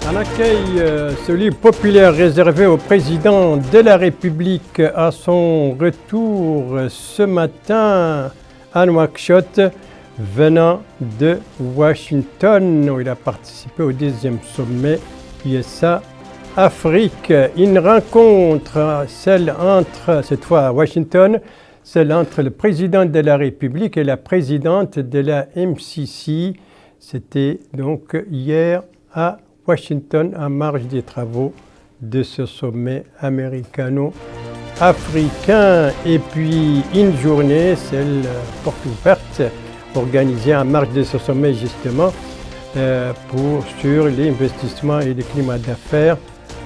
Un accueil celui populaire réservé au président de la République à son retour ce matin à Nouakchott, venant de Washington, où il a participé au 10e sommet USA-Afrique. Une rencontre, celle entre, cette fois à Washington, celle entre le président de la République et la présidente de la MCC. C'était donc hier à Washington, en marge des travaux de ce sommet américano-africain. Et puis une journée, celle porte ouverte, organisée en marge de ce sommet justement sur les investissements et le climat d'affaires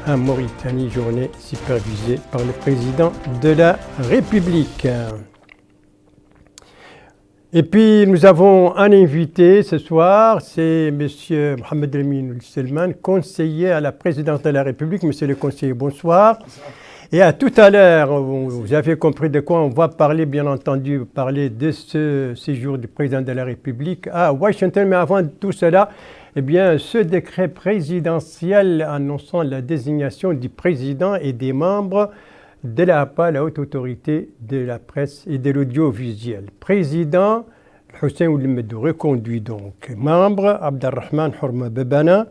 en Mauritanie, journée supervisée par le président de la République. Et puis nous avons un invité ce soir, c'est M. Mohamed Lamine Selman, conseiller à la présidence de la République. Monsieur le conseiller, bonsoir. Et à tout à l'heure, vous avez compris de quoi on va parler, bien entendu, parler de ce séjour du président de la République à Washington. Mais avant tout cela, eh bien, ce décret présidentiel annonçant la désignation du président et des membres de l'APA, la haute autorité de la presse et de l'audiovisuel. Président, Hussein Oulimedou reconduit donc. Membre, Abdelrahman Hourma Bebana,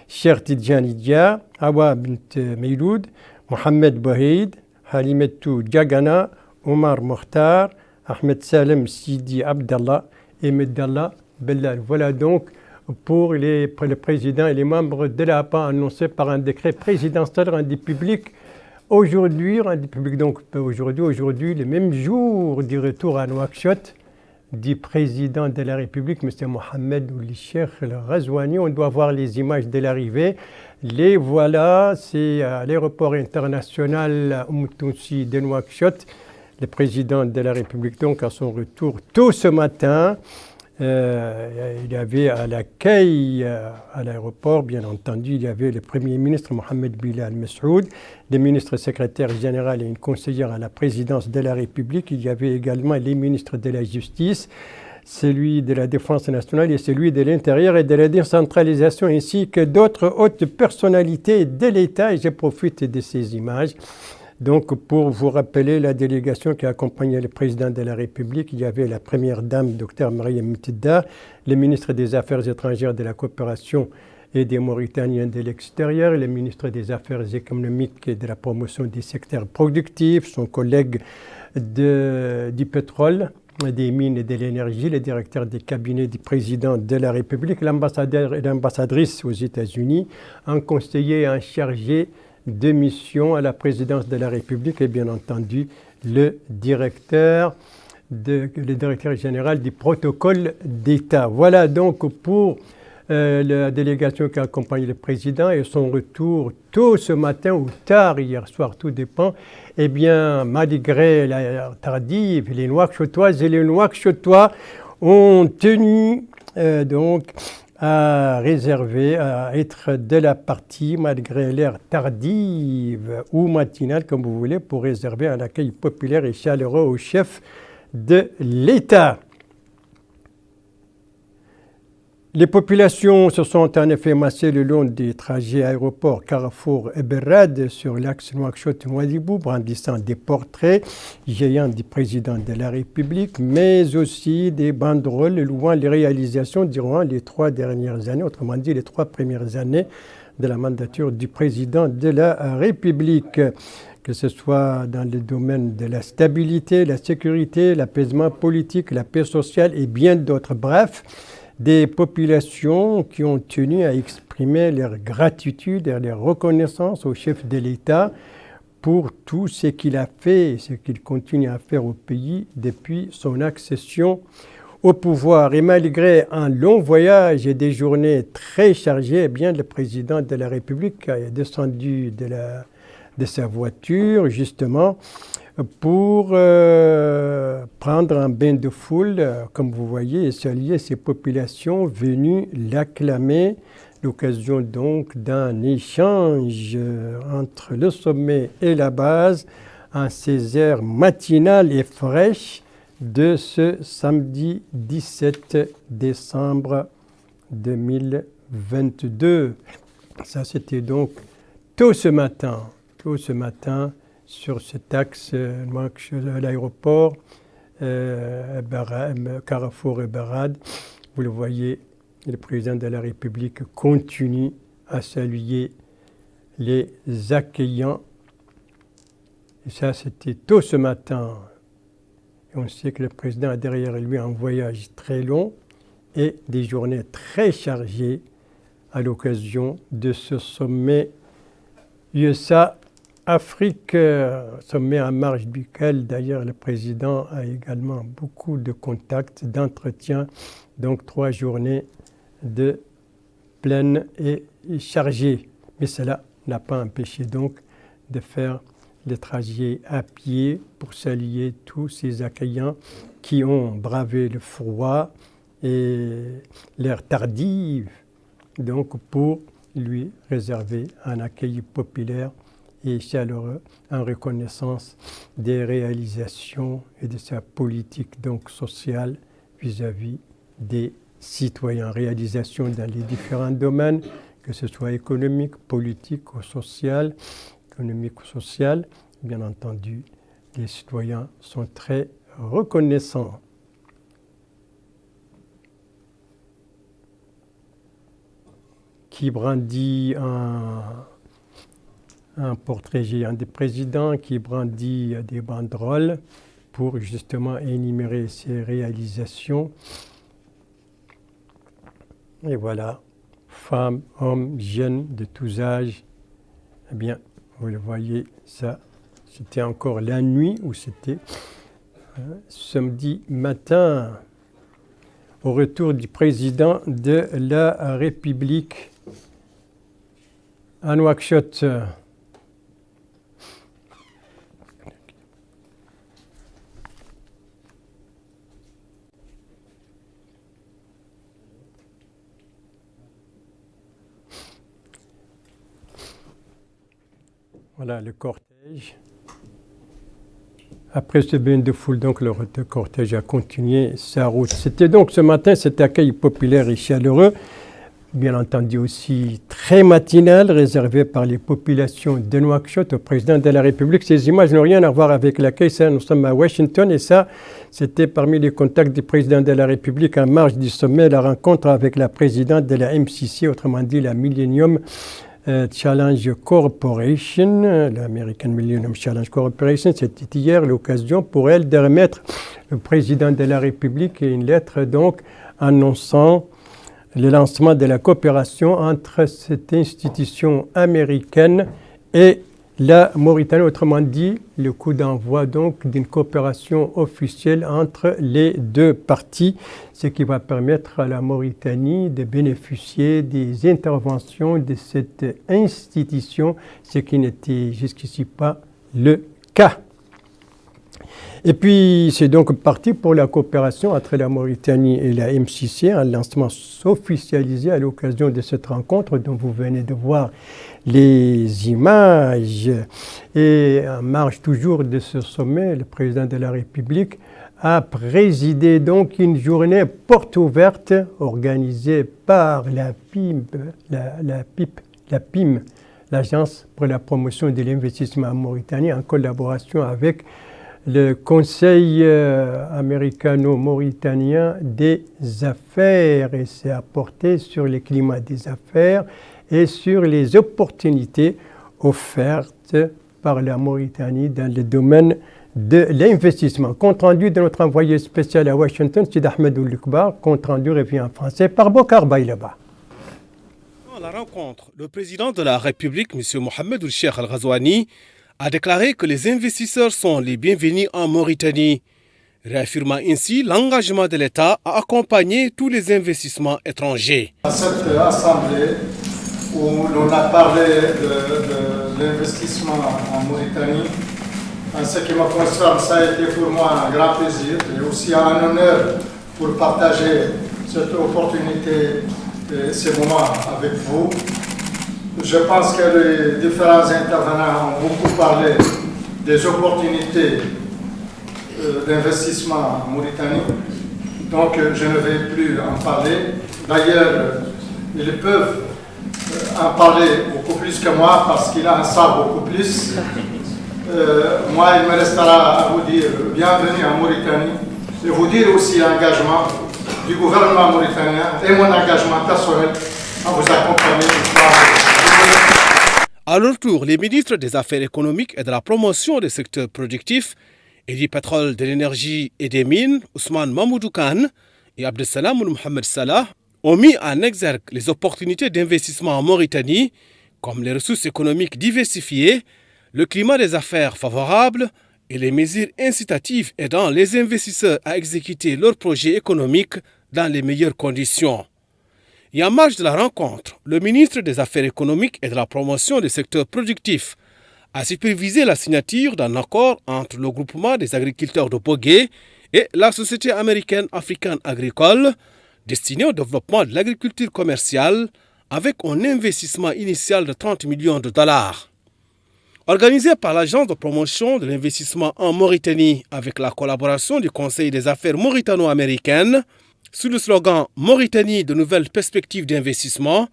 Cheikh Tidjani Dia, Awa Bint Meiloud, Mohamed Bouhaid, Halimetou Diagana, Omar Mokhtar, Ahmed Salem Sidi Abdallah et Medallah Bellal. Voilà donc pour le président et les membres de l'APA annoncés par un décret présidentiel rendu public aujourd'hui, le même jour du retour à Nouakchott du président de la République, M. Mohamed Ould Cheikh El Ghazouani. On doit voir les images de l'arrivée. Les voilà, c'est à l'aéroport international Tounsi de Nouakchott. Le président de la République, donc, à son retour tôt ce matin. Il y avait à l'accueil à l'aéroport, bien entendu, il y avait le Premier ministre Mohamed Bilal Mesroud, le ministre secrétaire général et une conseillère à la présidence de la République. Il y avait également les ministres de la Justice, celui de la Défense nationale et celui de l'Intérieur et de la décentralisation, ainsi que d'autres hautes personnalités de l'État. Et je profite de ces images. Donc, pour vous rappeler la délégation qui a accompagné le président de la République, il y avait la première dame, Dr Mariam Mitidda, le ministre des Affaires étrangères, de la coopération et des Mauritaniens de l'extérieur, le ministre des Affaires économiques et de la promotion des secteurs productifs, son collègue du pétrole, des mines et de l'énergie, le directeur des cabinets du président de la République, l'ambassadeur et l'ambassadrice aux États-Unis, un conseiller et un chargé de mission à la présidence de la République et bien entendu le directeur général du protocole d'État. Voilà donc pour la délégation qui accompagne le président et son retour tôt ce matin ou tard hier soir, tout dépend. Eh bien, malgré la tardive, les Nouakchottoises et les Nouakchottois ont tenu donc à réserver, à être de la partie, malgré l'heure tardive ou matinale, comme vous voulez, pour réserver un accueil populaire et chaleureux au chef de l'État. Les populations se sont en effet massées le long des trajets aéroports Carrefour et Berrad sur l'axe Nouakchott-Nouadhibou, brandissant des portraits géants du président de la République, mais aussi des banderoles louant les réalisations durant les 3 dernières années, autrement dit les 3 premières années de la mandature du président de la République, que ce soit dans le domaine de la stabilité, la sécurité, l'apaisement politique, la paix sociale et bien d'autres. Bref, des populations qui ont tenu à exprimer leur gratitude et leur reconnaissance au chef de l'État pour tout ce qu'il a fait et ce qu'il continue à faire au pays depuis son accession au pouvoir. Et malgré un long voyage et des journées très chargées, eh bien, le président de la République est descendu de sa voiture, justement, pour prendre un bain de foule, comme vous voyez, et saluer ces populations venues l'acclamer. L'occasion donc d'un échange entre le sommet et la base, en ces heures matinales et fraîches de ce samedi 17 décembre 2022. Ça, c'était donc tôt ce matin, sur cet axe l'aéroport Carrefour et Barad. Vous le voyez, le président de la République continue à saluer les accueillants. Et ça, c'était tôt ce matin. Et on sait que le président a derrière lui un voyage très long et des journées très chargées à l'occasion de ce sommet USA-Afrique, sommet en marge duquel d'ailleurs le président a également beaucoup de contacts, d'entretiens, donc 3 journées de pleines et chargées. Mais cela n'a pas empêché donc de faire le trajet à pied pour saluer tous ces accueillants qui ont bravé le froid et l'air tardif, donc pour lui réserver un accueil populaire et chaleureux en reconnaissance des réalisations et de sa politique donc sociale vis-à-vis des citoyens. Réalisations dans les différents domaines, que ce soit économique, politique ou social. Économique ou social, bien entendu, les citoyens sont très reconnaissants. Qui brandit un portrait géant des présidents, qui brandit des banderoles pour justement énumérer ses réalisations. Et voilà, femmes, hommes, jeunes de tous âges, eh bien, vous le voyez, ça, c'était encore la nuit ou c'était samedi matin, au retour du président de la République à Nouakchott. Voilà le cortège. Après ce bain de foule, donc le cortège a continué sa route. C'était donc ce matin cet accueil populaire et chaleureux, bien entendu aussi très matinal, réservé par les populations de Nouakchott au président de la République. Ces images n'ont rien à voir avec l'accueil. Ça, nous sommes à Washington et ça, c'était parmi les contacts du président de la République en marge du sommet, la rencontre avec la présidente de la MCC, autrement dit la Millennium Challenge Corporation, l'American Millennium Challenge Corporation. C'était hier l'occasion pour elle de remettre au président de la République une lettre donc annonçant le lancement de la coopération entre cette institution américaine et la Mauritanie, autrement dit, le coup d'envoi donc d'une coopération officielle entre les deux parties, ce qui va permettre à la Mauritanie de bénéficier des interventions de cette institution, ce qui n'était jusqu'ici pas le cas. Et puis, c'est donc parti pour la coopération entre la Mauritanie et la MCC, un lancement officialisé à l'occasion de cette rencontre dont vous venez de voir les images. Et en marge toujours de ce sommet, le président de la République a présidé donc une journée porte ouverte organisée par la PIM, l'Agence pour la promotion de l'investissement en Mauritanie, en collaboration avec le Conseil américano-mauritanien des affaires, et c'est apporté sur le climat des affaires et sur les opportunités offertes par la Mauritanie dans le domaine de l'investissement. Compte rendu de notre envoyé spécial à Washington, Sid Ahmed Oulukbar, compte rendu revient en français par Bokar Baylaba. Dans la rencontre, le président de la République, M. Mohamed Ould-Cheikh Al-Ghazouani, a déclaré que les investisseurs sont les bienvenus en Mauritanie, réaffirmant ainsi l'engagement de l'État à accompagner tous les investissements étrangers. À cette assemblée où l'on a parlé de l'investissement en Mauritanie, en ce qui me concerne, ça a été pour moi un grand plaisir et aussi un honneur pour partager cette opportunité et ces moments avec vous. Je pense que les différents intervenants ont beaucoup parlé des opportunités d'investissement en Mauritanie, donc je ne vais plus en parler. D'ailleurs, ils peuvent en parler beaucoup plus que moi parce qu'il en sait beaucoup plus. Moi, il me restera à vous dire bienvenue en Mauritanie et vous dire aussi l'engagement du gouvernement mauritanien et mon engagement personnel à vous accompagner. À leur tour, les ministres des Affaires économiques et de la promotion des secteurs productifs et du pétrole, de l'énergie et des mines, Ousmane Mamoudou Khan et Abdessalam Mohamed Salah, ont mis en exergue les opportunités d'investissement en Mauritanie, comme les ressources économiques diversifiées, le climat des affaires favorable et les mesures incitatives aidant les investisseurs à exécuter leurs projets économiques dans les meilleures conditions. Et en marge de la rencontre, le ministre des Affaires économiques et de la promotion des secteurs productifs a supervisé la signature d'un accord entre le groupement des agriculteurs de Bogué et la société américaine African Agricole, destinée au développement de l'agriculture commerciale avec un investissement initial de 30 millions de dollars. Organisé par l'Agence de promotion de l'investissement en Mauritanie avec la collaboration du Conseil des affaires mauritano-américaines, sous le slogan « Mauritanie de nouvelles perspectives d'investissement »,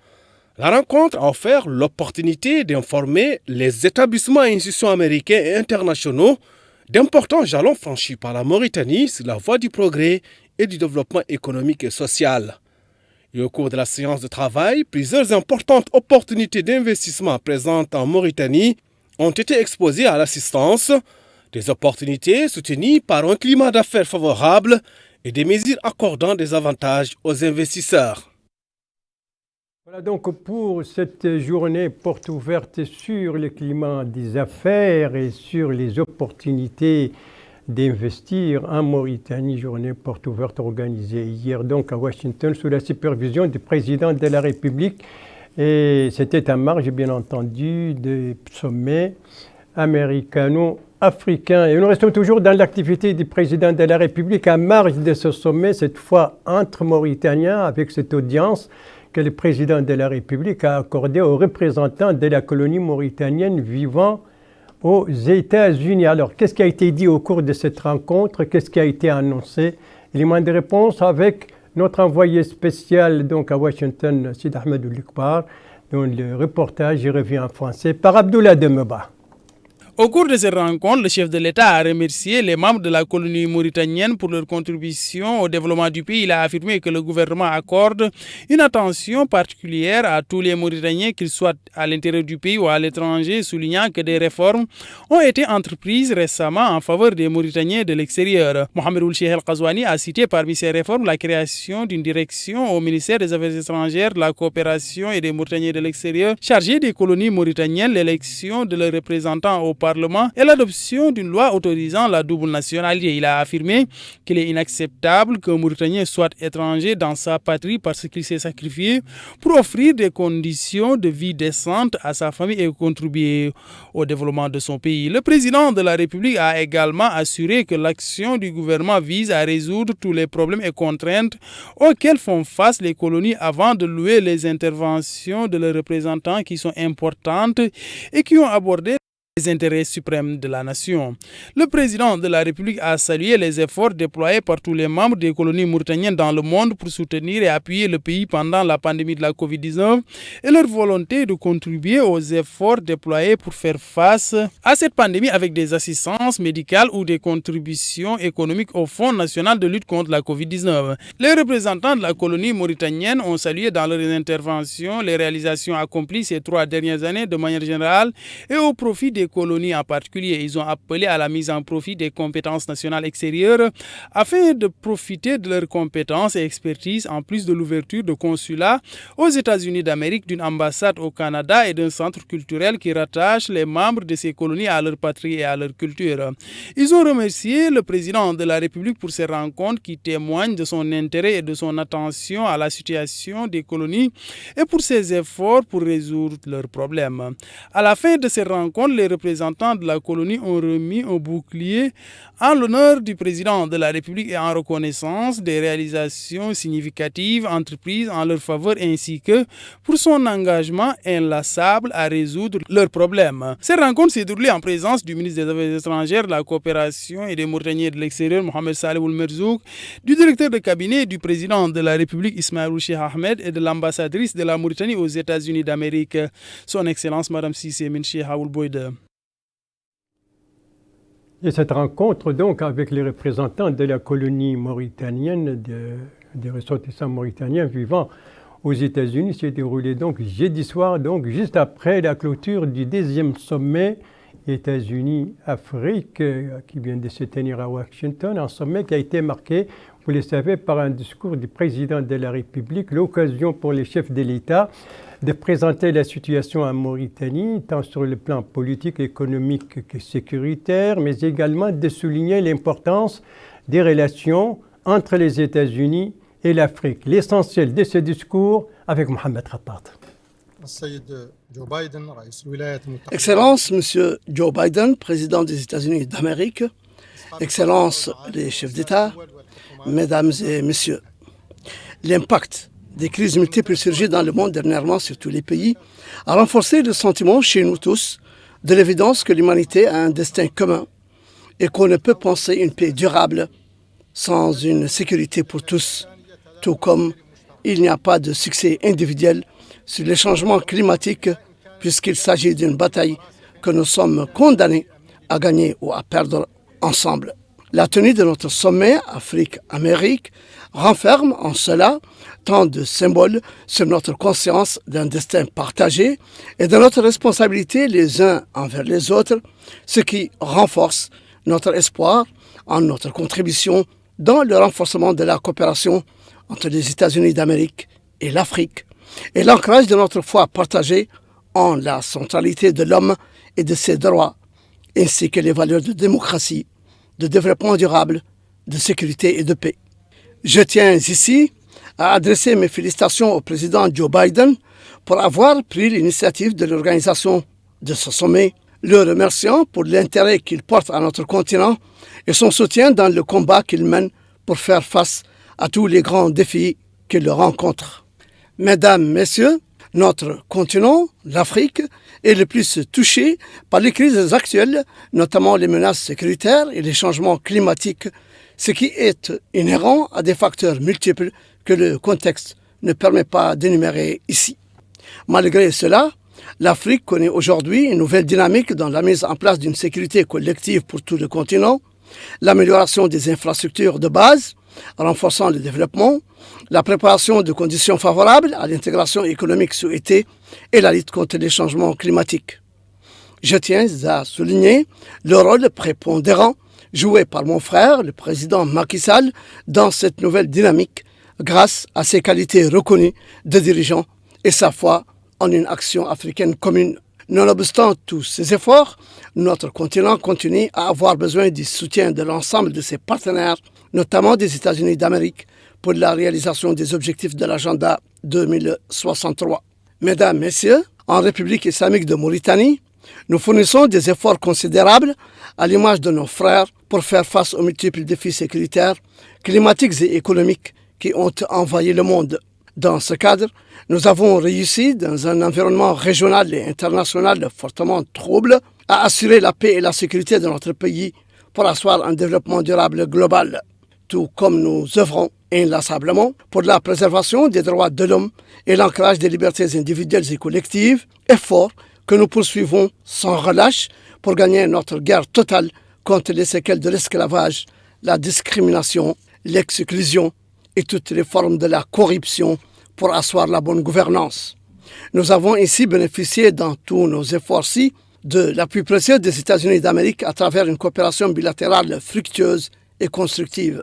la rencontre a offert l'opportunité d'informer les établissements et institutions américains et internationaux d'importants jalons franchis par la Mauritanie sur la voie du progrès et du développement économique et social. Et au cours de la séance de travail, plusieurs importantes opportunités d'investissement présentes en Mauritanie ont été exposées à l'assistance, des opportunités soutenues par un climat d'affaires favorable et des mesures accordant des avantages aux investisseurs. Voilà donc pour cette journée porte ouverte sur le climat des affaires et sur les opportunités d'investir en Mauritanie, journée porte ouverte organisée hier donc à Washington sous la supervision du président de la République. Et c'était en marge, bien entendu, des sommets américano-africains. Et nous restons toujours dans l'activité du président de la République en marge de ce sommet, cette fois entre Mauritaniens, avec cette audience que le président de la République a accordée aux représentants de la colonie mauritanienne vivant aux États-Unis. Alors, qu'est-ce qui a été dit au cours de cette rencontre? Qu'est-ce qui a été annoncé? Élément de réponse avec notre envoyé spécial donc à Washington, Sid Ahmed Oulikbar, dont le reportage revient en français par Abdoulaye Demeba. Au cours de cette rencontre, le chef de l'État a remercié les membres de la colonie mauritanienne pour leur contribution au développement du pays. Il a affirmé que le gouvernement accorde une attention particulière à tous les Mauritaniens, qu'ils soient à l'intérieur du pays ou à l'étranger, soulignant que des réformes ont été entreprises récemment en faveur des Mauritaniens de l'extérieur. Mohamed Ould Cheikh El Ghazouani a cité parmi ces réformes la création d'une direction au ministère des Affaires étrangères, de la coopération et des Mauritaniens de l'extérieur, chargée des colonies mauritaniennes, l'élection de leurs représentants au Parlement et l'adoption d'une loi autorisant la double nationalité. Il a affirmé qu'il est inacceptable qu'un Mauritanien soit étranger dans sa patrie parce qu'il s'est sacrifié pour offrir des conditions de vie décentes à sa famille et contribuer au développement de son pays. Le président de la République a également assuré que l'action du gouvernement vise à résoudre tous les problèmes et contraintes auxquels font face les colonies avant de louer les interventions de leurs représentants qui sont importantes et qui ont abordé les intérêts suprêmes de la nation. Le président de la République a salué les efforts déployés par tous les membres des colonies mauritaniennes dans le monde pour soutenir et appuyer le pays pendant la pandémie de la Covid-19 et leur volonté de contribuer aux efforts déployés pour faire face à cette pandémie avec des assistances médicales ou des contributions économiques au Fonds national de lutte contre la Covid-19. Les représentants de la colonie mauritanienne ont salué dans leurs interventions les réalisations accomplies ces 3 dernières années de manière générale et au profit des colonies en particulier. Ils ont appelé à la mise en profit des compétences nationales extérieures afin de profiter de leurs compétences et expertise en plus de l'ouverture de consulats aux États-Unis d'Amérique, d'une ambassade au Canada et d'un centre culturel qui rattache les membres de ces colonies à leur patrie et à leur culture. Ils ont remercié le président de la République pour ces rencontres qui témoignent de son intérêt et de son attention à la situation des colonies et pour ses efforts pour résoudre leurs problèmes. À la fin de ces rencontres, les représentants de la colonie ont remis un bouclier en l'honneur du président de la République et en reconnaissance des réalisations significatives entreprises en leur faveur ainsi que pour son engagement inlassable à résoudre leurs problèmes. Cette rencontre s'est déroulée en présence du ministre des Affaires étrangères, de la coopération et des Mauritaniens de l'extérieur, Mohamed Saleh Ould Merzouk, du directeur de cabinet du président de la République, Ismaël Ould Cheikh Ahmed, et de l'ambassadrice de la Mauritanie aux États-Unis d'Amérique, Son Excellence Madame Cissé Min Cheikha Ould Bouïda. Et cette rencontre donc avec les représentants de la colonie mauritanienne, des ressortissants mauritaniens vivant aux États-Unis, s'est déroulée donc jeudi soir, donc juste après la clôture du 10e sommet États-Unis-Afrique qui vient de se tenir à Washington, un sommet qui a été marqué, vous le savez, par un discours du président de la République, l'occasion pour les chefs de l'État de présenter la situation en Mauritanie, tant sur le plan politique, économique que sécuritaire, mais également de souligner l'importance des relations entre les États-Unis et l'Afrique. L'essentiel de ce discours avec Mohamed Khattat. Excellence, Monsieur Joe Biden, président des États-Unis d'Amérique, Excellences les chefs d'État, Mesdames et Messieurs, l'impact des crises multiples surgies dans le monde dernièrement sur tous les pays a renforcé le sentiment chez nous tous de l'évidence que l'humanité a un destin commun et qu'on ne peut penser une paix durable sans une sécurité pour tous, tout comme il n'y a pas de succès individuel sur les changements climatiques puisqu'il s'agit d'une bataille que nous sommes condamnés à gagner ou à perdre ensemble. La tenue de notre sommet Afrique-Amérique renferme en cela tant de symboles sur notre conscience d'un destin partagé et de notre responsabilité les uns envers les autres, ce qui renforce notre espoir en notre contribution dans le renforcement de la coopération entre les États-Unis d'Amérique et l'Afrique et l'ancrage de notre foi partagée en la centralité de l'homme et de ses droits, ainsi que les valeurs de démocratie, de développement durable, de sécurité et de paix. Je tiens ici à adresser mes félicitations au président Joe Biden pour avoir pris l'initiative de l'organisation de ce sommet, le remerciant pour l'intérêt qu'il porte à notre continent et son soutien dans le combat qu'il mène pour faire face à tous les grands défis qu'il le rencontre. Mesdames, Messieurs, notre continent, l'Afrique, est le plus touché par les crises actuelles, notamment les menaces sécuritaires et les changements climatiques, ce qui est inhérent à des facteurs multiples que le contexte ne permet pas d'énumérer ici. Malgré cela, l'Afrique connaît aujourd'hui une nouvelle dynamique dans la mise en place d'une sécurité collective pour tout le continent, l'amélioration des infrastructures de base, renforçant le développement, la préparation de conditions favorables à l'intégration économique souhaitée et la lutte contre les changements climatiques. Je tiens à souligner le rôle prépondérant joué par mon frère, le président Macky Sall, dans cette nouvelle dynamique, grâce à ses qualités reconnues de dirigeant et sa foi en une action africaine commune. Nonobstant tous ces efforts, notre continent continue à avoir besoin du soutien de l'ensemble de ses partenaires, notamment des États-Unis d'Amérique, pour la réalisation des objectifs de l'agenda 2063. Mesdames, Messieurs, en République islamique de Mauritanie, nous fournissons des efforts considérables à l'image de nos frères pour faire face aux multiples défis sécuritaires, climatiques et économiques qui ont envahi le monde. Dans ce cadre, nous avons réussi, dans un environnement régional et international fortement trouble, à assurer la paix et la sécurité de notre pays pour asseoir un développement durable global, tout comme nous œuvrons inlassablement pour la préservation des droits de l'homme et l'ancrage des libertés individuelles et collectives, effort que nous poursuivons sans relâche pour gagner notre guerre totale contre les séquelles de l'esclavage, la discrimination, l'exclusion et toutes les formes de la corruption pour asseoir la bonne gouvernance. Nous avons ainsi bénéficié dans tous nos efforts-ci de l'appui précieux des États-Unis d'Amérique à travers une coopération bilatérale fructueuse et constructive.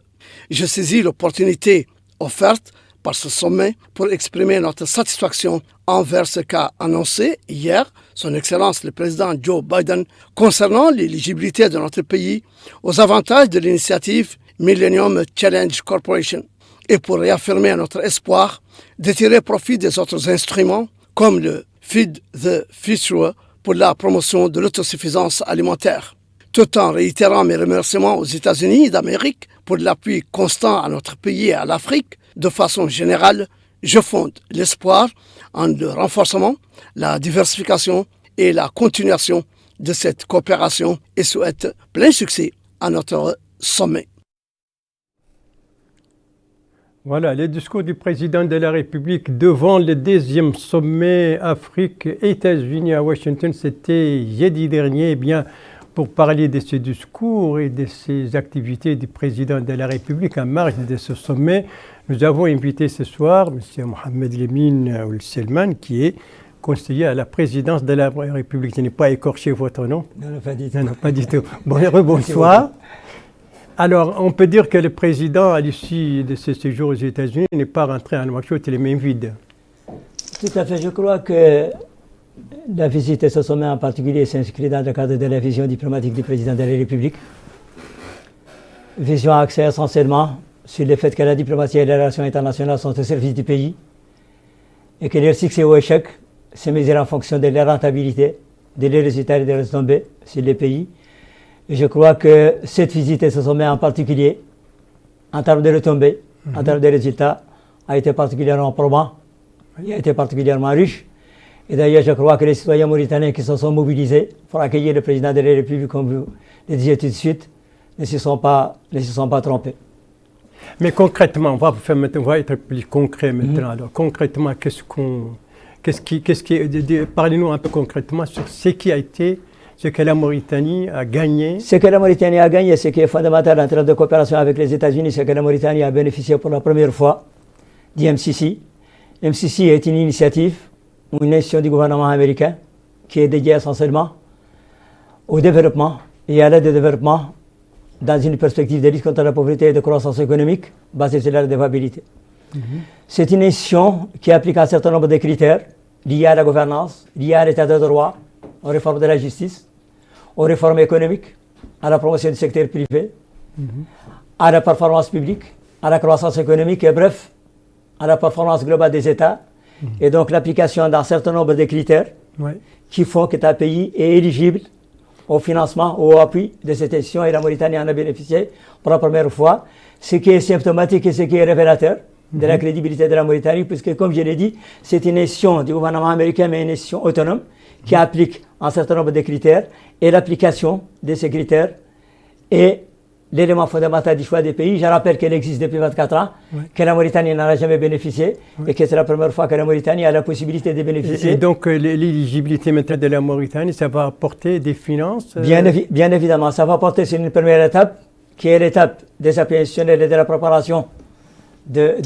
Je saisis l'opportunité offerte par ce sommet pour exprimer notre satisfaction envers ce qu'a annoncé hier son Excellence le président Joe Biden concernant l'éligibilité de notre pays aux avantages de l'initiative Millennium Challenge Corporation et pour réaffirmer notre espoir de tirer profit des autres instruments comme le Feed the Future pour la promotion de l'autosuffisance alimentaire. Tout en réitérant mes remerciements aux États-Unis d'Amérique pour l'appui constant à notre pays et à l'Afrique, de façon générale, je fonde l'espoir en le renforcement, la diversification et la continuation de cette coopération et souhaite plein succès à notre sommet. Voilà, le discours du président de la République devant le 2e sommet Afrique-États-Unis à Washington, c'était jeudi dernier. Eh bien, pour parler de ce discours et de ces activités du président de la République en marge de ce sommet, nous avons invité ce soir M. Mohamed Lemine Ould-Selman, qui est conseiller à la présidence de la République. Je n'ai pas écorché votre nom. Non, pas du tout. Non, pas du tout. Bonsoir. Alors, on peut dire que le président, à l'issue de ce séjour aux États-Unis, n'est pas rentré en Nouakchott les mains vides. Tout à fait. Je crois que la visite de ce sommet en particulier s'inscrit dans le cadre de la vision diplomatique du président de la République. Vision axée essentiellement sur le fait que la diplomatie et les relations internationales sont au service du pays et que leur succès ou échec se mesure en fonction de leur rentabilité, de leurs résultats et de leurs retombées sur les pays. Et je crois que cette visite et ce sommet en particulier, en termes de retombées, en termes de résultats, a été particulièrement probant, il a été particulièrement riche. Et d'ailleurs, je crois que les citoyens mauritaniens qui se sont mobilisés pour accueillir le président de la République, comme vous le disiez tout de suite, ne se sont pas trompés. Mais concrètement, on va être plus concret maintenant. Alors, concrètement, parlez-nous un peu concrètement sur ce qui a été, ce que la Mauritanie a gagné. Ce que la Mauritanie a gagné, ce qui est fondamental en termes de coopération avec les États-Unis, c'est que la Mauritanie a bénéficié pour la première fois du MCC. MCC est une initiative, une initiative du gouvernement américain qui est dédiée essentiellement au développement et à l'aide au développement dans une perspective de lutte contre la pauvreté et de croissance économique basée sur la redevabilité. C'est une institution qui applique un certain nombre de critères liés à la gouvernance, liés à l'état de droit, aux réformes de la justice, aux réformes économiques, à la promotion du secteur privé, à la performance publique, à la croissance économique et bref, à la performance globale des États. Et donc l'application d'un certain nombre de critères qui font que un pays est éligible au financement ou au appui de cette institution et la Mauritanie en a bénéficié pour la première fois, ce qui est symptomatique et ce qui est révélateur de la crédibilité de la Mauritanie, puisque comme je l'ai dit, c'est une institution du gouvernement américain, mais une institution autonome qui applique un certain nombre de critères, et l'application de ces critères est l'élément fondamental du choix des pays. Je rappelle qu'elle existe depuis 24 ans, que la Mauritanie n'en a jamais bénéficié, et que c'est la première fois que la Mauritanie a la possibilité de bénéficier. Et donc l'éligibilité maintenant de la Mauritanie, ça va apporter des finances Bien évidemment, ça va apporter, c'est une première étape, qui est l'étape des appuis institutionnels et de la préparation des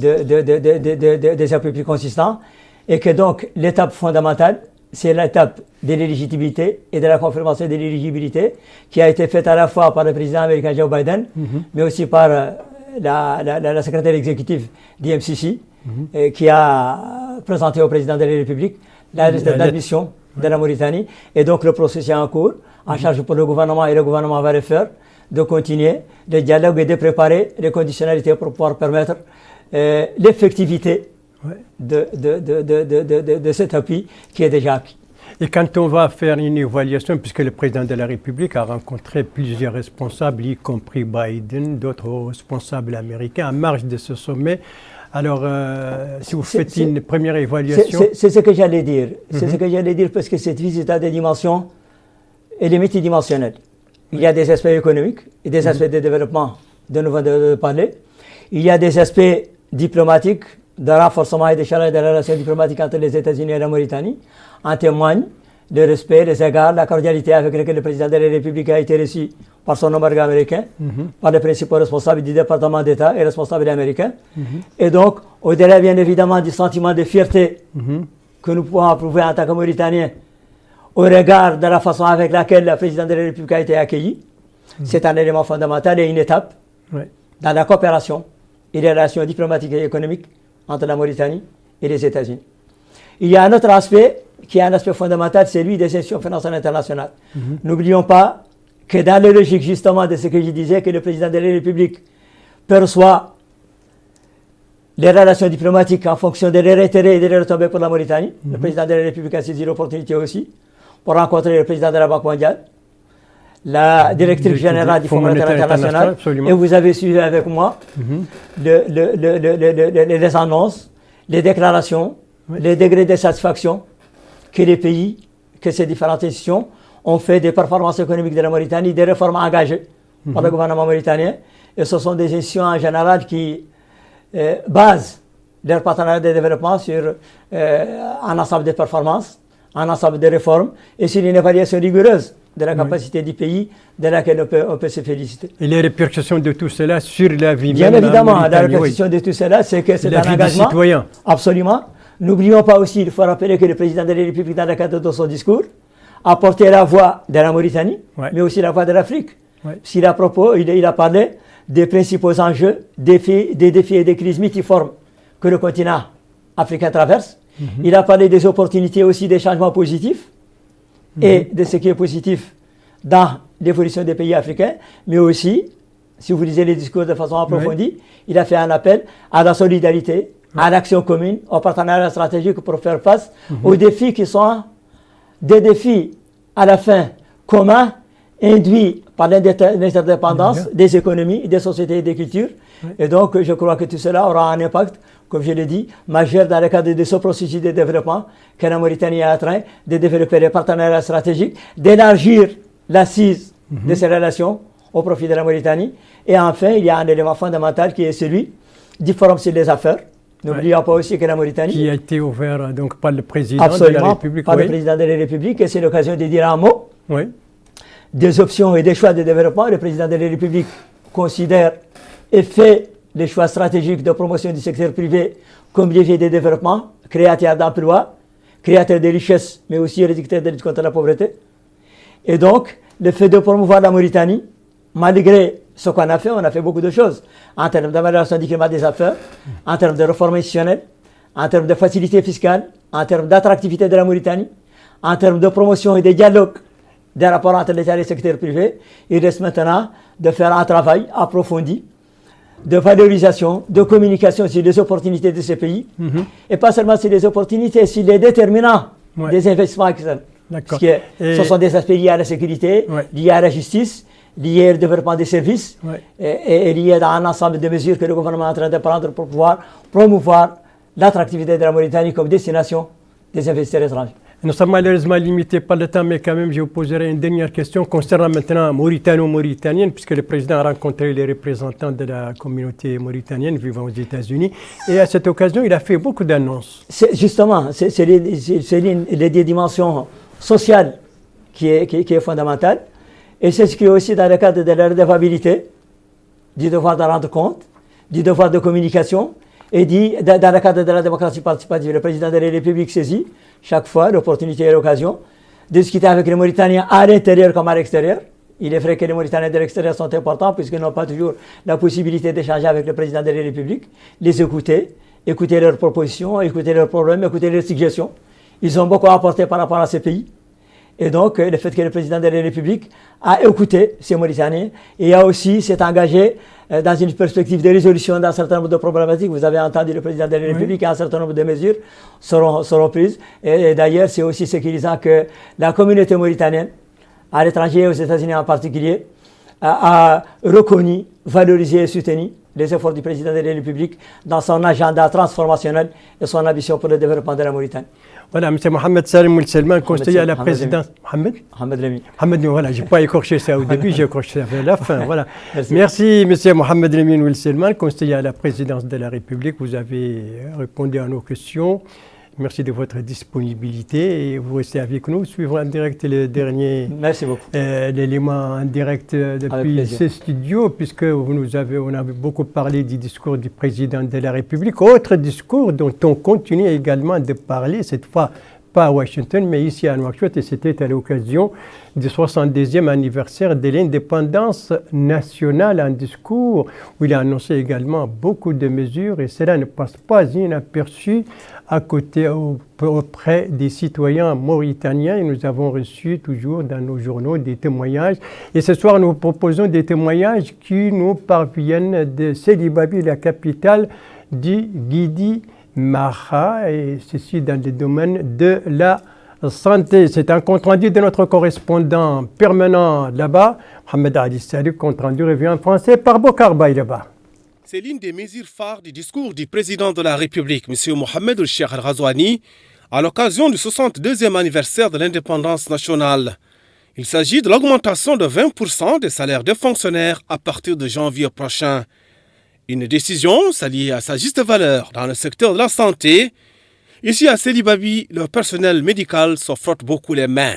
appuis plus consistants, et que donc l'étape fondamentale, c'est l'étape de l'éligibilité et de la confirmation de l'éligibilité qui a été faite à la fois par le président américain Joe Biden, mais aussi par la secrétaire exécutive du MCC, qui a présenté au président de la République la liste d'admission de la Mauritanie. Et donc le processus est en cours, en charge pour le gouvernement, et le gouvernement va le faire, de continuer le dialogue et de préparer les conditionnalités pour pouvoir permettre l'effectivité de cet appui qui est déjà acquis. Et quand on va faire une évaluation, puisque le président de la République a rencontré plusieurs responsables, y compris Biden, d'autres responsables américains, en marge de ce sommet, alors si vous faites une première évaluation... C'est ce que j'allais dire. C'est ce que j'allais dire, parce que cette visite a des dimensions, elle est multidimensionnelle. Il y a des aspects économiques et des aspects de développement dont nous venons de parler. Il y a des aspects diplomatiques, de renforcement et de challenge de la relation diplomatique entre les États-Unis et la Mauritanie. En témoigne le respect, les égards, la cordialité avec laquelle le président de la République a été reçu par son homologue américain, par les principaux responsables du département d'État et responsables américains. Et donc, au-delà bien évidemment du sentiment de fierté que nous pouvons approuver en tant que Mauritaniens, au regard de la façon avec laquelle le président de la République a été accueilli, c'est un élément fondamental et une étape dans la coopération et les relations diplomatiques et économiques entre la Mauritanie et les États-Unis. Il y a un autre aspect qui est un aspect fondamental, c'est celui des institutions financières internationales. N'oublions pas que dans la logique justement de ce que je disais, que le président de la République perçoit les relations diplomatiques en fonction de leurs intérêts et de leurs retombées pour la Mauritanie, le président de la République a saisi l'opportunité aussi pour rencontrer le président de la Banque mondiale, la directrice générale du Fonds monétaire international, et vous avez suivi avec moi les annonces, les déclarations, les degrés de satisfaction que les pays, que ces différentes institutions ont fait des performances économiques de la Mauritanie, des réformes engagées par le gouvernement mauritanien. Et ce sont des institutions en général qui basent leur partenariat de développement sur un ensemble de performances, un ensemble de réformes et sur une évaluation rigoureuse de la capacité du pays de laquelle on peut se féliciter. Et les répercussions de tout cela sur la vie bien évidemment, la répercussion de tout cela, c'est que c'est un engagement. Citoyen. Absolument. N'oublions pas aussi, il faut rappeler que le président de la République, dans le cadre de son discours, a porté la voix de la Mauritanie, mais aussi la voix de l'Afrique. S'il a parlé des principaux enjeux, des défis et des crises multiformes que le continent africain traverse. Il a parlé des opportunités aussi, des changements positifs et de ce qui est positif dans l'évolution des pays africains, mais aussi, si vous lisez les discours de façon approfondie, il a fait un appel à la solidarité, à l'action commune, au partenariat stratégique pour faire face aux défis qui sont des défis à la fin communs, induits par l'interdépendance des économies, des sociétés et des cultures. Et donc, je crois que tout cela aura un impact, comme je l'ai dit, majeur dans le cadre de ce processus de développement que la Mauritanie est en train de développer les partenariats stratégiques, d'élargir l'assise de ces relations au profit de la Mauritanie. Et enfin, il y a un élément fondamental qui est celui du Forum sur les affaires. N'oublions pas aussi que la Mauritanie... Qui a été ouvert donc, par le président de la République. Par le président de la République, et c'est l'occasion de dire un mot. Des options et des choix de développement. Le président de la République considère et fait les choix stratégiques de promotion du secteur privé comme levier de développement, créateur d'emplois, créateur de richesses, mais aussi réducteur de lutte contre la pauvreté. Et donc, le fait de promouvoir la Mauritanie, malgré ce qu'on a fait, on a fait beaucoup de choses en termes d'amélioration du climat des affaires, en termes de réforme institutionnelle, en termes de facilité fiscale, en termes d'attractivité de la Mauritanie, en termes de promotion et de dialogue des rapports entre l'État et le secteur privé. Il reste maintenant de faire un travail approfondi de valorisation, de communication sur les opportunités de ces pays, et pas seulement sur les opportunités, sur les déterminants des investissements externes. Parce que ce sont des aspects liés à la sécurité, liés à la justice, liés au développement des services, et liés à un ensemble de mesures que le gouvernement est en train de prendre pour pouvoir promouvoir l'attractivité de la Mauritanie comme destination des investisseurs étrangers. Nous sommes malheureusement limités par le temps, mais quand même, je vous poserai une dernière question concernant maintenant Mauritano-Mauritanienne, puisque le président a rencontré les représentants de la communauté mauritanienne vivant aux États-Unis. Et à cette occasion, il a fait beaucoup d'annonces. Justement, c'est les dimensions sociales qui est fondamentale. Et c'est ce qui est aussi dans le cadre de la redevabilité, du devoir de rendre compte, du devoir de communication, et dans le cadre de la démocratie participative. Le président de la République saisit chaque fois l'opportunité et l'occasion de discuter avec les Mauritaniens à l'intérieur comme à l'extérieur. Il est vrai que les Mauritaniens de l'extérieur sont importants puisqu'ils n'ont pas toujours la possibilité d'échanger avec le président de la République, les écouter leurs propositions, écouter leurs problèmes, écouter leurs suggestions. Ils ont beaucoup apporté par rapport à ces pays. Et donc, le fait que le président de la République a écouté ces Mauritaniens et a aussi s'est engagé dans une perspective de résolution d'un certain nombre de problématiques. Vous avez entendu le président de la République, un certain nombre de mesures seront prises. Et d'ailleurs, c'est aussi sécurisant que la communauté mauritanienne, à l'étranger et aux États-Unis en particulier, a reconnu, valorisé et soutenu les efforts du président de la République dans son agenda transformationnel et son ambition pour le développement de la Mauritanie. Voilà, M. Mohamed Salim Ould-Selman, conseiller à la présidence. Mohamed Lemi. Voilà, je n'ai pas écorché ça au début, j'ai écorché ça vers la fin. Voilà. Merci, M. Mohamed Lemi Ould-Selman, conseiller à la présidence de la République. Vous avez répondu à nos questions. Merci de votre disponibilité et vous restez avec nous. Suivons en direct le dernier l'élément en direct depuis ce studio, puisque on avait beaucoup parlé du discours du président de la République. Autre discours dont on continue également de parler, cette fois pas à Washington, mais ici à Nouakchott, et c'était à l'occasion du 70e anniversaire de l'indépendance nationale, un discours où il a annoncé également beaucoup de mesures, et cela ne passe pas inaperçu auprès des citoyens mauritaniens. Et nous avons reçu toujours dans nos journaux des témoignages. Et ce soir, nous proposons des témoignages qui nous parviennent de Sidi Babi, la capitale du Guidi Maha, et ceci dans le domaine de la santé. C'est un compte-rendu de notre correspondant permanent là-bas, Mohamed Ali Salih, compte-rendu revue en français par Bokar Baïlaba. C'est l'une des mesures phares du discours du président de la République, M. Mohamed Cheikh Al-Ghazouani, à l'occasion du 62e anniversaire de l'indépendance nationale. Il s'agit de l'augmentation de 20% des salaires des fonctionnaires à partir de janvier prochain. Une décision s'allie à sa juste valeur dans le secteur de la santé. Ici à Sidi Babi, le personnel médical se frotte beaucoup les mains.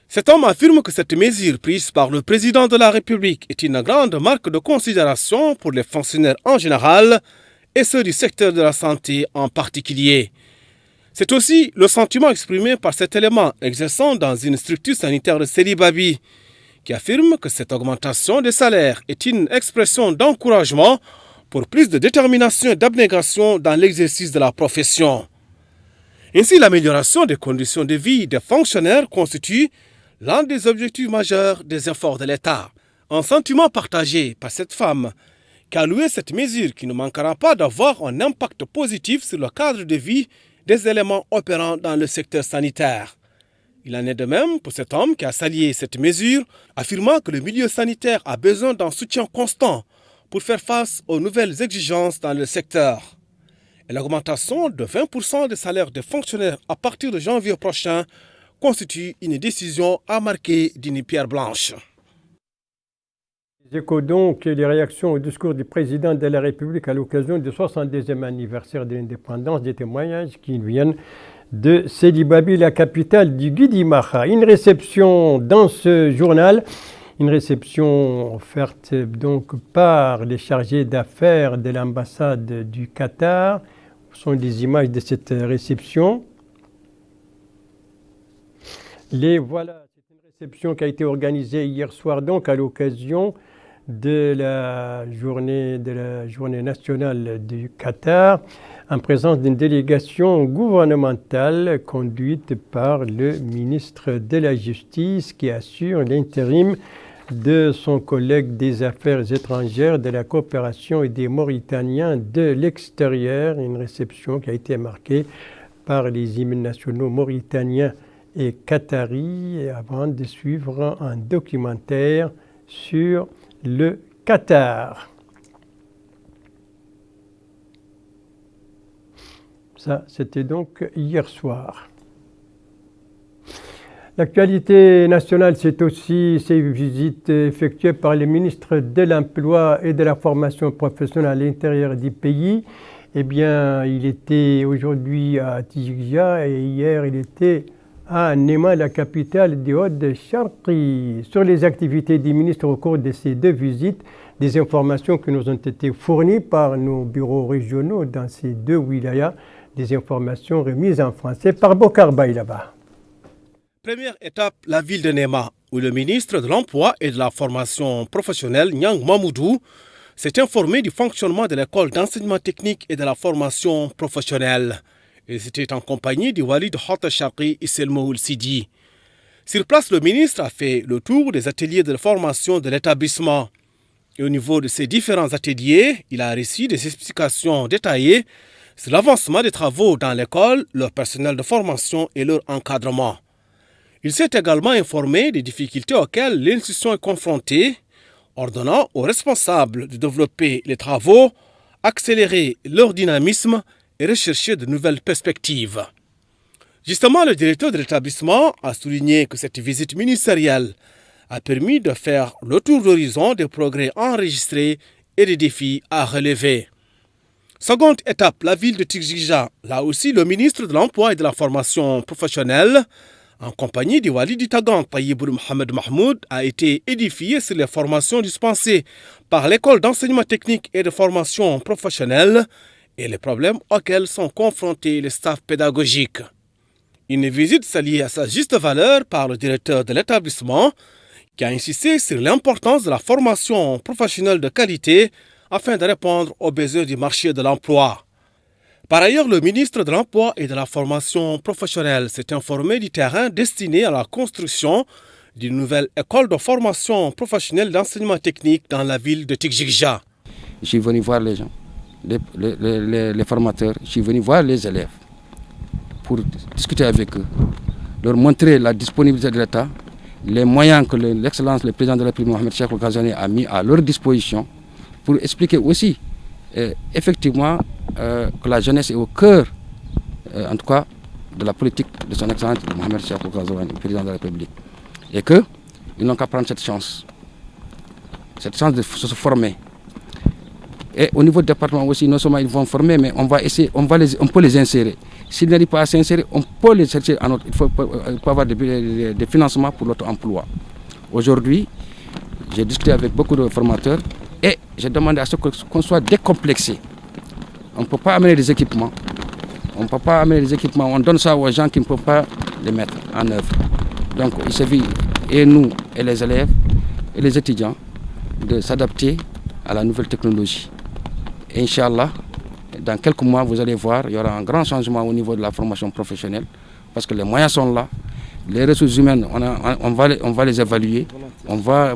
Cet homme affirme que cette mesure prise par le président de la République est une grande marque de considération pour les fonctionnaires en général et ceux du secteur de la santé en particulier. C'est aussi le sentiment exprimé par cet élément exerçant dans une structure sanitaire de Sidi Babi, qui affirme que cette augmentation des salaires est une expression d'encouragement pour plus de détermination et d'abnégation dans l'exercice de la profession. Ainsi, l'amélioration des conditions de vie des fonctionnaires constitue l'un des objectifs majeurs des efforts de l'État. Un sentiment partagé par cette femme qui a loué cette mesure qui ne manquera pas d'avoir un impact positif sur le cadre de vie des éléments opérant dans le secteur sanitaire. Il en est de même pour cet homme qui a salué cette mesure, affirmant que le milieu sanitaire a besoin d'un soutien constant pour faire face aux nouvelles exigences dans le secteur. Et l'augmentation de 20% des salaires des fonctionnaires à partir de janvier prochain constitue une décision à marquer d'une pierre blanche. J'écoute donc les réactions au discours du président de la République à l'occasion du 62e anniversaire de l'indépendance, des témoignages qui viennent de Sidi Babi, la capitale du Guidi Maha. Une réception dans ce journal, une réception offerte donc par les chargés d'affaires de l'ambassade du Qatar. Ce sont des images de cette réception. Voilà, c'est une réception qui a été organisée hier soir donc à l'occasion de la journée nationale du Qatar, en présence d'une délégation gouvernementale conduite par le ministre de la Justice qui assure l'intérim de son collègue des Affaires étrangères, de la coopération et des Mauritaniens de l'extérieur. Une réception qui a été marquée par les hymnes nationaux mauritaniens et qataris avant de suivre un documentaire sur le Qatar. Ça, c'était donc hier soir. L'actualité nationale, c'est aussi ces visites effectuées par le ministre de l'Emploi et de la formation professionnelle à l'intérieur du pays. Eh bien, il était aujourd'hui à Tijia et hier, il était à Nema, la capitale du Haut-Charqi. Sur les activités du ministre au cours de ces deux visites, des informations qui nous ont été fournies par nos bureaux régionaux dans ces deux wilayas, des informations remises en français par Bokar Baïlaba. Première étape, la ville de Nema, où le ministre de l'Emploi et de la formation professionnelle, Nyang Mamoudou, s'est informé du fonctionnement de l'école d'enseignement technique et de la formation professionnelle. Et c'était en compagnie du Wali de Haut-Charqi Issel Mohoul Sidi. Sur place, le ministre a fait le tour des ateliers de formation de l'établissement. Et au niveau de ces différents ateliers, il a reçu des explications détaillées sur l'avancement des travaux dans l'école, leur personnel de formation et leur encadrement. Il s'est également informé des difficultés auxquelles l'institution est confrontée, ordonnant aux responsables de développer les travaux, accélérer leur dynamisme et rechercher de nouvelles perspectives. Justement, le directeur de l'établissement a souligné que cette visite ministérielle a permis de faire le tour d'horizon des progrès enregistrés et des défis à relever. Seconde étape, la ville de Tigija. Là aussi, le ministre de l'Emploi et de la formation professionnelle, en compagnie du Wali du Tagan, Tayyib Mohamed Mahmoud, a été édifié sur les formations dispensées par l'école d'enseignement technique et de formation professionnelle et les problèmes auxquels sont confrontés les staffs pédagogiques. Une visite saluée à sa juste valeur par le directeur de l'établissement, qui a insisté sur l'importance de la formation professionnelle de qualité afin de répondre aux besoins du marché de l'emploi. Par ailleurs, le ministre de l'Emploi et de la formation professionnelle s'est informé du terrain destiné à la construction d'une nouvelle école de formation professionnelle d'enseignement technique dans la ville de Tigija. Je suis venu voir les gens, les formateurs, je suis venu voir les élèves pour discuter avec eux, leur montrer la disponibilité de l'État, les moyens que l'excellence, le président de la République Mohamed Cheikh Al-Ghazouani a mis à leur disposition pour expliquer aussi effectivement que la jeunesse est au cœur, en tout cas, de la politique de son excellence Mohamed Cheikh Al-Ghazouani, président de la République. Et qu'ils n'ont qu'à prendre cette chance de se former. Et au niveau du département aussi, non seulement ils vont former, mais on peut les insérer. S'ils n'arrivent pas à s'insérer, on peut les chercher à il faut avoir des financements pour l'auto-emploi. Aujourd'hui, j'ai discuté avec beaucoup de formateurs et j'ai demandé à ce qu'on soit décomplexé. On ne peut pas amener des équipements. On donne ça aux gens qui ne peuvent pas les mettre en œuvre. Donc il suffit, et nous, et les élèves, et les étudiants, de s'adapter à la nouvelle technologie. Et Inch'Allah, dans quelques mois, vous allez voir, il y aura un grand changement au niveau de la formation professionnelle, parce que les moyens sont là, les ressources humaines, on va les évaluer, on va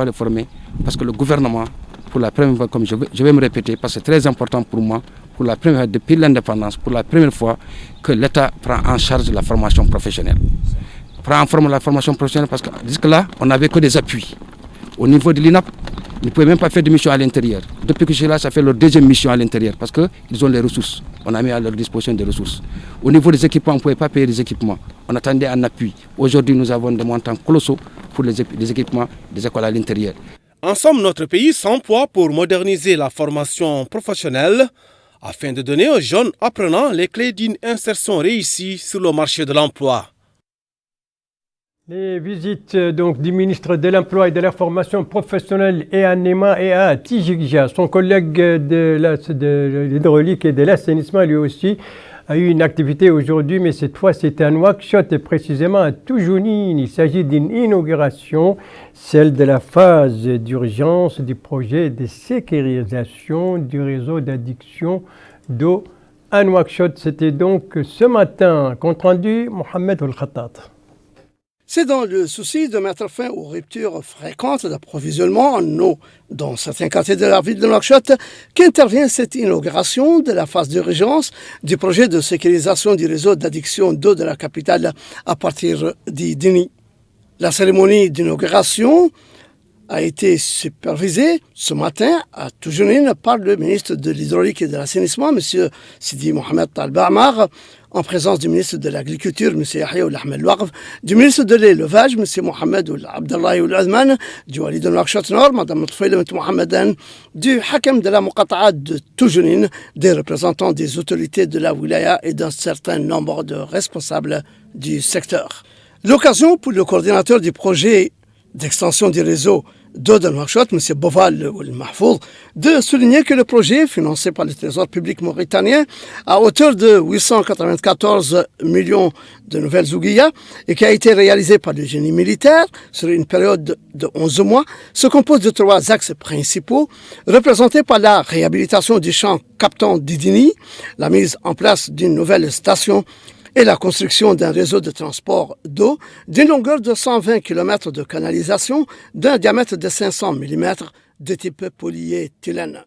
les former, parce que le gouvernement, pour la première fois, comme je vais me répéter, parce que c'est très important pour moi, pour la première fois depuis l'indépendance, pour la première fois que l'État prend en charge la formation professionnelle. Prend en forme la formation professionnelle parce que jusque-là, on n'avait que des appuis. Au niveau de l'INAP, ils ne pouvaient même pas faire de mission à l'intérieur. Depuis que je suis là, ça fait leur deuxième mission à l'intérieur parce qu'ils ont les ressources. On a mis à leur disposition des ressources. Au niveau des équipements, on ne pouvait pas payer des équipements. On attendait un appui. Aujourd'hui, nous avons des montants colossaux pour les équipements des écoles à l'intérieur. En somme, notre pays s'emploie pour moderniser la formation professionnelle afin de donner aux jeunes apprenants les clés d'une insertion réussie sur le marché de l'emploi. Les visites donc du ministre de l'Emploi et de la Formation professionnelle et à Néma et à Tijigja. Son collègue de l'hydraulique et de l'assainissement lui aussi a eu une activité aujourd'hui, mais cette fois c'était à Nouakchott et précisément à Toujounine. Il s'agit d'une inauguration, celle de la phase d'urgence du projet de sécurisation du réseau d'adduction d'eau à Nouakchott. C'était donc ce matin. Compte rendu, Mohamed Al-Khattat. C'est dans le souci de mettre fin aux ruptures fréquentes d'approvisionnement en eau dans certains quartiers de la ville de Nouakchott qu'intervient cette inauguration de la phase d'urgence du projet de sécurisation du réseau d'adduction d'eau de la capitale à partir d'Idini. La cérémonie d'inauguration a été supervisée ce matin à Toujounine par le ministre de l'Hydraulique et de l'Assainissement, M. Sidi Mohamed Al-Ba'mar, en présence du ministre de l'Agriculture, M. Yahya Ahmed Louarf, du ministre de l'Élevage, M. Mohamed Abdallah Al-Azman, du Wali de Nouakchott Nord, Mme Tfailemet Mohamedan, du Hakam de la Muqata'a de Toujounine, des représentants des autorités de la wilaya et d'un certain nombre de responsables du secteur. L'occasion pour le coordinateur du projet d'extension du réseau d'eau de Nouakchott, M. Boval Mahfouz, de souligner que le projet, financé par le Trésor public mauritanien à hauteur de 894 millions de nouvelles ouguiyas et qui a été réalisé par le génie militaire sur une période de 11 mois, se compose de 3 axes principaux, représentés par la réhabilitation du champ captant d'Idini, la mise en place d'une nouvelle station et la construction d'un réseau de transport d'eau d'une longueur de 120 km de canalisation d'un diamètre de 500 mm de type polyéthylène.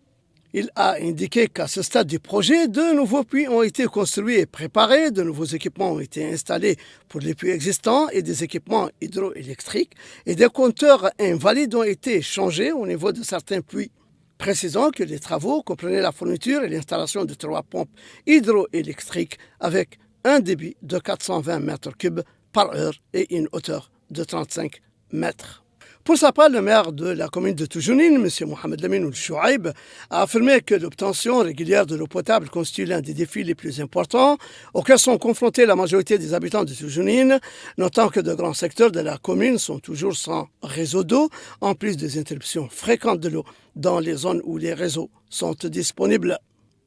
Il a indiqué qu'à ce stade du projet, de nouveaux puits ont été construits et préparés, de nouveaux équipements ont été installés pour les puits existants et des équipements hydroélectriques et des compteurs invalides ont été changés au niveau de certains puits. Précisons que les travaux comprenaient la fourniture et l'installation de 3 pompes hydroélectriques avec un débit de 420 mètres cubes par heure et une hauteur de 35 mètres. Pour sa part, le maire de la commune de Toujounine, M. Mohamed Lamine Oul-Chouaib, a affirmé que l'obtention régulière de l'eau potable constitue l'un des défis les plus importants auxquels sont confrontés la majorité des habitants de Toujounine, notant que de grands secteurs de la commune sont toujours sans réseau d'eau, en plus des interruptions fréquentes de l'eau dans les zones où les réseaux sont disponibles.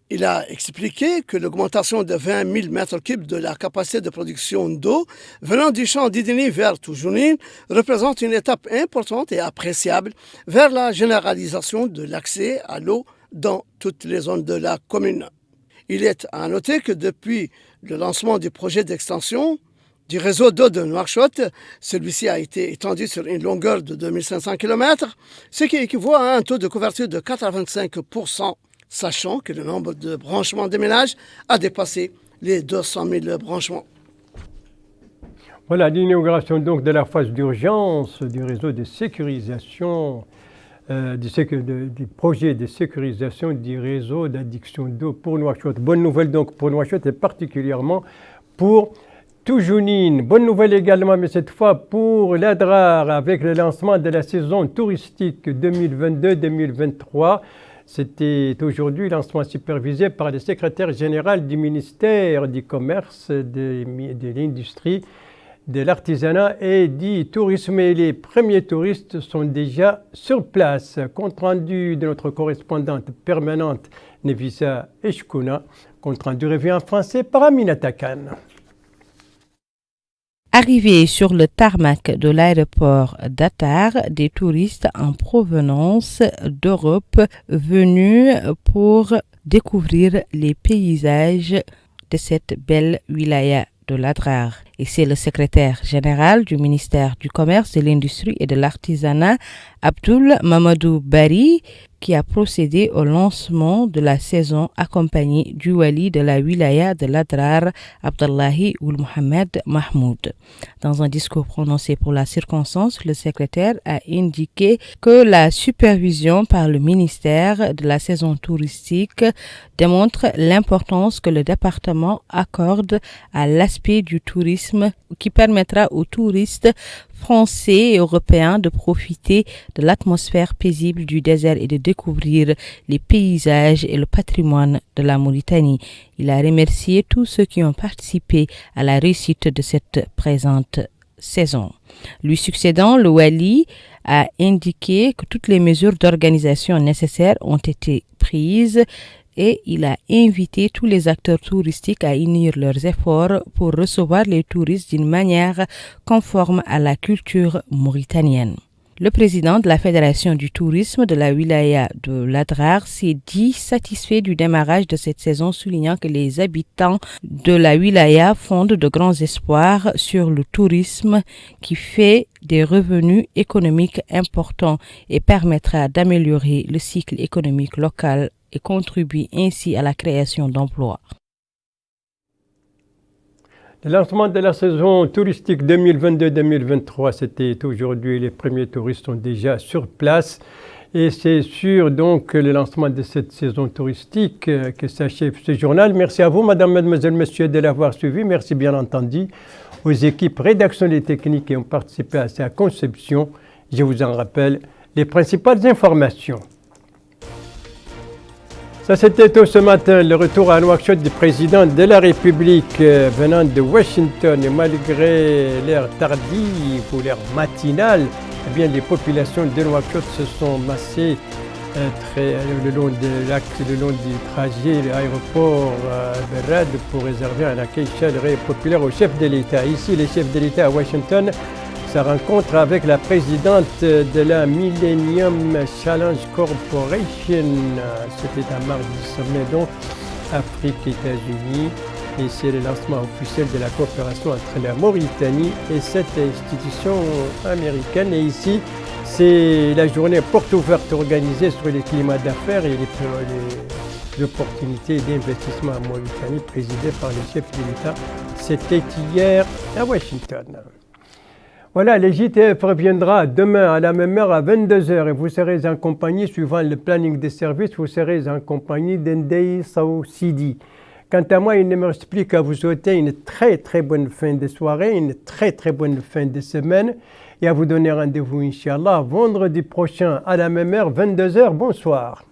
Il a expliqué que l'augmentation de 20 000 mètres cubes de la capacité de production d'eau venant du champ d'Idini vers Toujounine représente une étape importante et appréciable vers la généralisation de l'accès à l'eau dans toutes les zones de la commune. Il est à noter que depuis le lancement du projet d'extension du réseau d'eau de Nouakchott, celui-ci a été étendu sur une longueur de 2500 km, ce qui équivaut à un taux de couverture de 85%. Sachant que le nombre de branchements des ménages a dépassé les 200 000 branchements. Voilà l'inauguration donc de la phase d'urgence du réseau de sécurisation, du projet de sécurisation du réseau d'adduction d'eau pour Nouakchott. Bonne nouvelle donc pour Nouakchott et particulièrement pour Toujounine. Bonne nouvelle également, mais cette fois pour l'Adrar avec le lancement de la saison touristique 2022-2023. C'était aujourd'hui lancement supervisé par le secrétaire général du ministère du Commerce, de l'Industrie, de l'Artisanat et du Tourisme. Et les premiers touristes sont déjà sur place. Compte rendu de notre correspondante permanente Nevisa Eshkouna. Compte rendu revient en français par Aminata Khan. Arrivés sur le tarmac de l'aéroport d'Attar, des touristes en provenance d'Europe venus pour découvrir les paysages de cette belle wilaya de l'Adrar. Et c'est le secrétaire général du ministère du Commerce, de l'Industrie et de l'Artisanat, Abdul Mamadou Bari, qui a procédé au lancement de la saison accompagné du wali de la wilaya de l'Adrar, Abdallahi Ould Mohamed Mahmoud. Dans un discours prononcé pour la circonstance, le secrétaire a indiqué que la supervision par le ministère de la saison touristique démontre l'importance que le département accorde à l'aspect du tourisme qui permettra aux touristes français et européens de profiter de l'atmosphère paisible du désert et de découvrir les paysages et le patrimoine de la Mauritanie. Il a remercié tous ceux qui ont participé à la réussite de cette présente saison. Lui succédant, le wali a indiqué que toutes les mesures d'organisation nécessaires ont été prises et il a invité tous les acteurs touristiques à unir leurs efforts pour recevoir les touristes d'une manière conforme à la culture mauritanienne. Le président de la Fédération du tourisme de la wilaya de l'Adrar s'est dit satisfait du démarrage de cette saison, soulignant que les habitants de la wilaya fondent de grands espoirs sur le tourisme qui fait des revenus économiques importants et permettra d'améliorer le cycle économique local et contribue ainsi à la création d'emplois. Le lancement de la saison touristique 2022-2023, c'était aujourd'hui. Les premiers touristes sont déjà sur place. Et c'est sur donc le lancement de cette saison touristique que s'achève ce journal. Merci à vous, madame, mademoiselle, messieurs, de l'avoir suivi. Merci bien entendu aux équipes rédactionnelles et techniques qui ont participé à sa conception. Je vous en rappelle les principales informations. Ça, c'était tout ce matin, le retour à Nouakchott du président de la République venant de Washington. Et malgré l'heure tardive ou l'heure matinale, eh bien, les populations de Nouakchott se sont massées le long de l'axe, le long du trajet, l'aéroport Berad pour réserver un accueil chaleureux et populaire au chef de l'État. Ici, le chef de l'État à Washington, sa rencontre avec la présidente de la Millennium Challenge Corporation. C'était un mardi sommet donc Afrique-États-Unis et c'est le lancement officiel de la coopération entre la Mauritanie et cette institution américaine. Et ici, c'est la journée porte ouverte organisée sur les climats d'affaires et les opportunités d'investissement en Mauritanie présidée par le chef de l'État. C'était hier à Washington. Voilà, le JTF reviendra demain à la même heure à 22h et vous serez en compagnie, suivant le planning des services, vous serez en compagnie d'Ndei Sow Sidi. Quant à moi, il ne me reste plus qu'à vous souhaiter une très très bonne fin de soirée, une très très bonne fin de semaine et à vous donner rendez-vous, Inch'Allah, vendredi prochain à la même heure, 22h. Bonsoir.